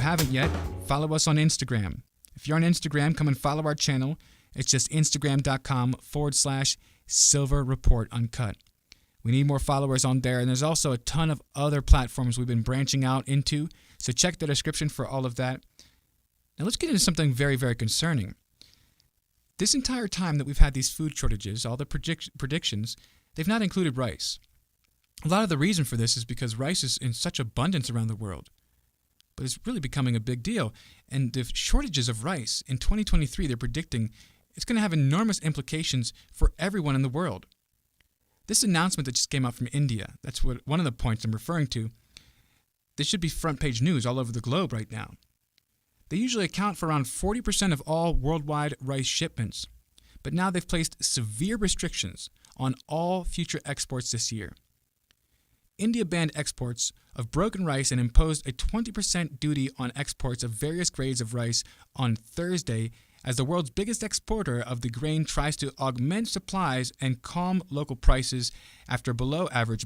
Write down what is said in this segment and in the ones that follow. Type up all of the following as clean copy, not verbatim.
haven't yet, follow us on Instagram. If you're on Instagram, come and follow our channel. It's just instagram.com/Silver Report Uncut. We need more followers on there, and there's also a ton of other platforms we've been branching out into, so check the description for all of that. Now let's get into something very, very concerning. This entire time that we've had these food shortages, all the predictions, they've not included rice. A lot of the reason for this is because rice is in such abundance around the world. But it's really becoming a big deal. And the shortages of rice in 2023, they're predicting it's going to have enormous implications for everyone in the world. This announcement that just came out from India, that's what one of the points I'm referring to. This should be front page news all over the globe right now. They usually account for around 40% of all worldwide rice shipments. But now they've placed severe restrictions on all future exports this year. India banned exports of broken rice and imposed a 20% duty on exports of various grades of rice on Thursday as the world's biggest exporter of the grain tries to augment supplies and calm local prices after below-average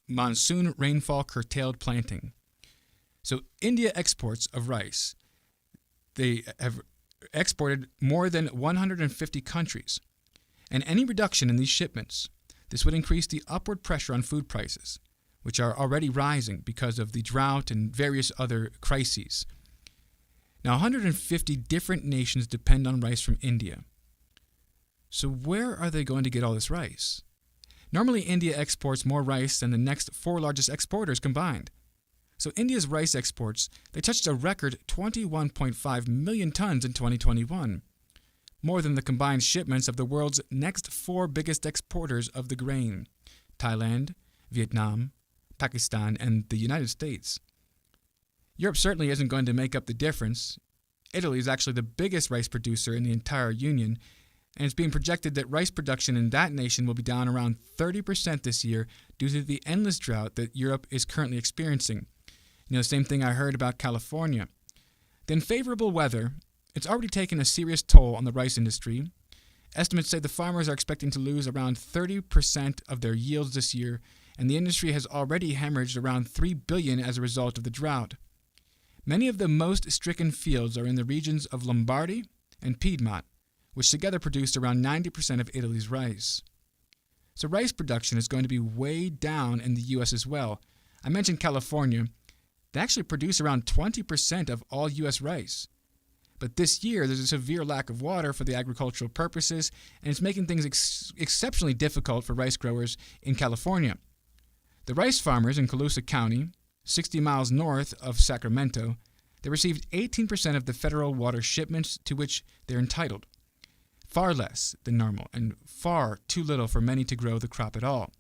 monsoon rainfall curtailed planting. So India exports of rice, they have exported more than 150 countries. And any reduction in these shipments, this would increase the upward pressure on food prices, which are already rising because of the drought and various other crises. Now, 150 different nations depend on rice from India. So where are they going to get all this rice? Normally, India exports more rice than the next 4 largest exporters combined. So India's rice exports, they touched a record 21.5 million tons in 2021, more than the combined shipments of the world's next 4 biggest exporters of the grain: Thailand, Vietnam, Pakistan, and the United States. Europe certainly isn't going to make up the difference. Italy is actually the biggest rice producer in the entire Union, and it's being projected that rice production in that nation will be down around 30% this year due to the endless drought that Europe is currently experiencing. Same thing I heard about California. The unfavorable weather, it's already taken a serious toll on the rice industry. Estimates say the farmers are expecting to lose around 30% of their yields this year, and the industry has already hemorrhaged around $3 billion as a result of the drought. Many of the most stricken fields are in the regions of Lombardy and Piedmont, which together produce around 90% of Italy's rice. So rice production is going to be way down in the U.S. as well. I mentioned California. They actually produce around 20% of all U.S. rice. But this year, there's a severe lack of water for the agricultural purposes, and it's making things exceptionally difficult for rice growers in California. The rice farmers in Colusa County, 60 miles north of Sacramento, they received 18% of the federal water shipments to which they're entitled, far less than normal and far too little for many to grow the crop at all.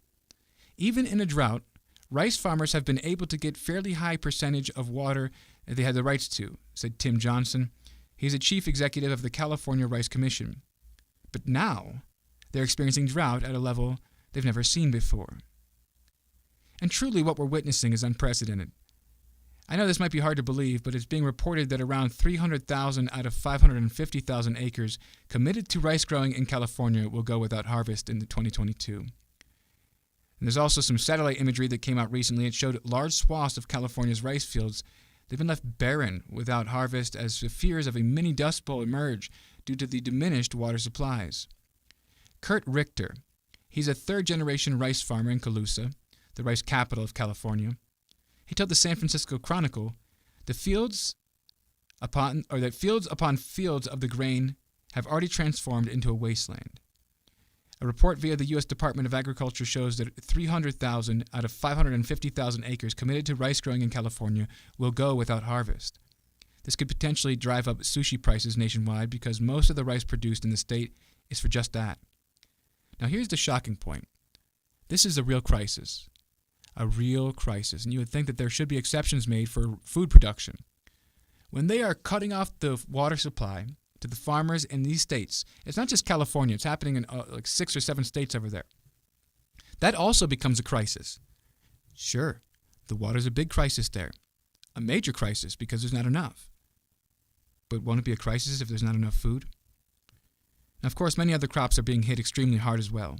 Even in a drought, rice farmers have been able to get fairly high percentage of water that they had the rights to, said Tim Johnson. He's the chief executive of the California Rice Commission. But now, they're experiencing drought at a level they've never seen before. And truly what we're witnessing is unprecedented. I know this might be hard to believe, but it's being reported that around 300,000 out of 550,000 acres committed to rice growing in California will go without harvest in 2022. And there's also some satellite imagery that came out recently. It showed large swaths of California's rice fields. They've been left barren without harvest as fears of a mini dust bowl emerge due to the diminished water supplies. Kurt Richter, he's a third-generation rice farmer in Colusa, the rice capital of California. He told the San Francisco Chronicle, fields upon fields of the grain have already transformed into a wasteland. A report via the U.S. Department of Agriculture shows that 300,000 out of 550,000 acres committed to rice growing in California will go without harvest. This could potentially drive up sushi prices nationwide because most of the rice produced in the state is for just that. Now here's the shocking point. This is a real crisis. A real crisis. And you would think that there should be exceptions made for food production. When they are cutting off the water supply to the farmers in these states, it's not just California, it's happening in like 6 or 7 states over there. That also becomes a crisis. Sure, the water's a big crisis there. A major crisis because there's not enough. But won't it be a crisis if there's not enough food? Now, of course, many other crops are being hit extremely hard as well.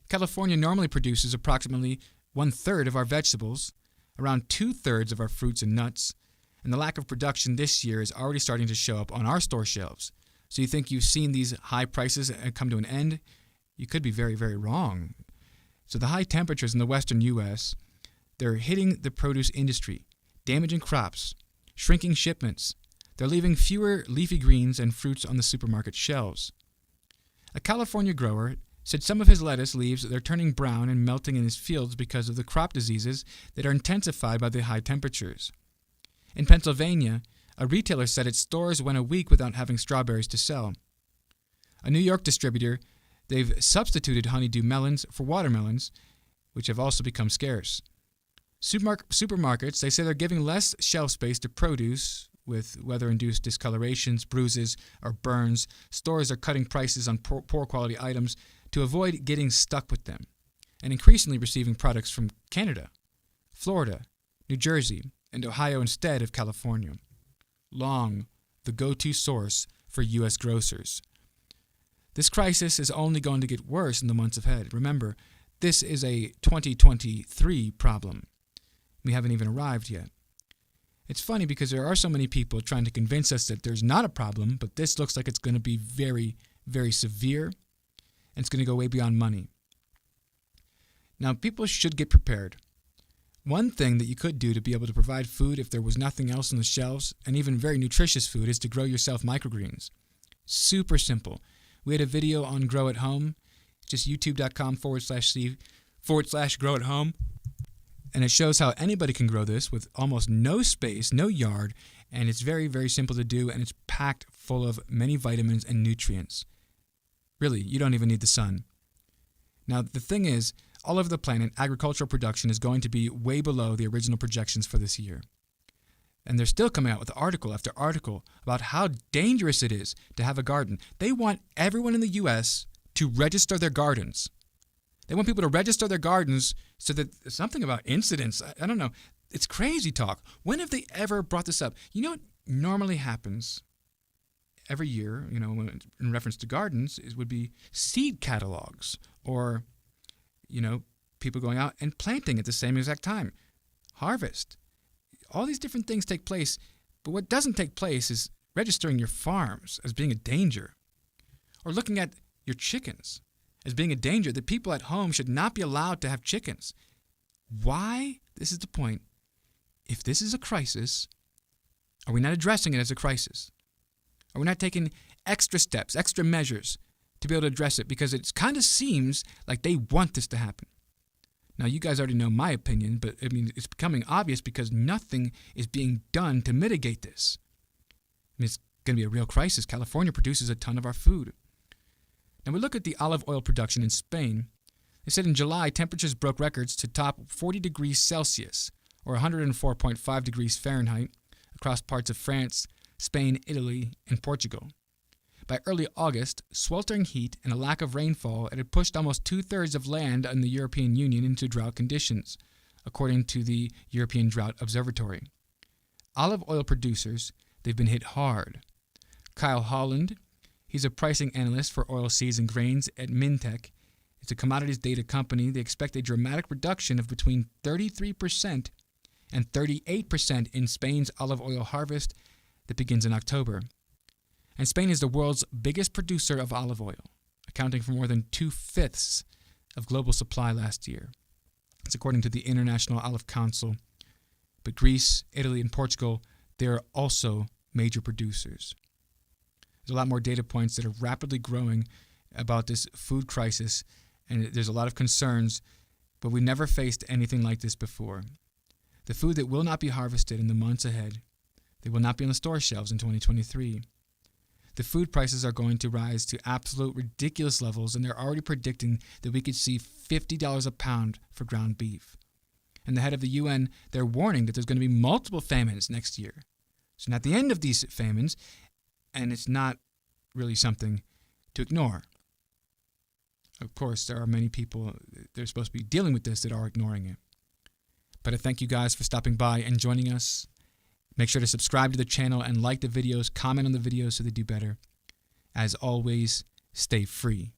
California normally produces approximately 1/3 of our vegetables, around 2/3 of our fruits and nuts, And the lack of production this year is already starting to show up on our store shelves. So you think you've seen these high prices come to an end? You could be very, very wrong. So the high temperatures in the western U.S., they're hitting the produce industry, damaging crops, shrinking shipments. They're leaving fewer leafy greens and fruits on the supermarket shelves. A California grower said some of his lettuce leaves are turning brown and melting in his fields because of the crop diseases that are intensified by the high temperatures. In Pennsylvania, a retailer said its stores went a week without having strawberries to sell. A New York distributor, they've substituted honeydew melons for watermelons, which have also become scarce. Supermarkets, they say they're giving less shelf space to produce with weather-induced discolorations, bruises, or burns. Stores are cutting prices on poor quality items to avoid getting stuck with them, and increasingly receiving products from Canada, Florida, New Jersey, and Ohio instead of California. Long, the go-to source for U.S. grocers. This crisis is only going to get worse in the months ahead. Remember, this is a 2023 problem. We haven't even arrived yet. It's funny because there are so many people trying to convince us that there's not a problem, but this looks like it's going to be very, very severe, and it's going to go way beyond money. Now, people should get prepared. One thing that you could do to be able to provide food if there was nothing else on the shelves, and even very nutritious food, is to grow yourself microgreens. Super simple. We had a video on Grow at Home, just youtube.com/grow at home. And it shows how anybody can grow this with almost no space, no yard, and it's very, very simple to do, and it's packed full of many vitamins and nutrients. Really, you don't even need the sun. Now, the thing is, all over the planet, agricultural production is going to be way below the original projections for this year. And they're still coming out with article after article about how dangerous it is to have a garden. They want everyone in the U.S. to register their gardens. They want people to register their gardens so that something about incidents, I don't know, it's crazy talk. When have they ever brought this up? You know what normally happens every year, in reference to gardens, would be seed catalogs or, people going out and planting at the same exact time. Harvest. All these different things take place, but what doesn't take place is registering your farms as being a danger, or looking at your chickens as being a danger. The people at home should not be allowed to have chickens. Why? This is the point. If this is a crisis, are we not addressing it as a crisis? Are we not taking extra steps, extra measures to be able to address it? Because it kind of seems like they want this to happen. Now, you guys already know my opinion, but it's becoming obvious because nothing is being done to mitigate this. It's going to be a real crisis. California produces a ton of our food. Now, we look at the olive oil production in Spain. They said in July, temperatures broke records to top 40 degrees Celsius, or 104.5 degrees Fahrenheit, across parts of France, Spain, Italy, and Portugal. By early August, sweltering heat and a lack of rainfall had pushed almost two-thirds of land in the European Union into drought conditions, according to the European Drought Observatory. Olive oil producers, they've been hit hard. Kyle Holland, he's a pricing analyst for oilseeds and grains at Mintech. It's a commodities data company. They expect a dramatic reduction of between 33% and 38% in Spain's olive oil harvest that begins in October. And Spain is the world's biggest producer of olive oil, accounting for more than 2/5 of global supply last year. It's according to the International Olive Council. But Greece, Italy, and Portugal, they're also major producers. There's a lot more data points that are rapidly growing about this food crisis, and there's a lot of concerns, but we never faced anything like this before. The food that will not be harvested in the months ahead, they will not be on the store shelves in 2023. The food prices are going to rise to absolute ridiculous levels, and they're already predicting that we could see $50 a pound for ground beef. And the head of the UN, they're warning that there's going to be multiple famines next year. So not the end of these famines, and it's not really something to ignore. Of course, there are many people that are supposed to be dealing with this that are ignoring it. But I thank you guys for stopping by and joining us. Make sure to subscribe to the channel and like the videos, comment on the videos so they do better. As always, stay free.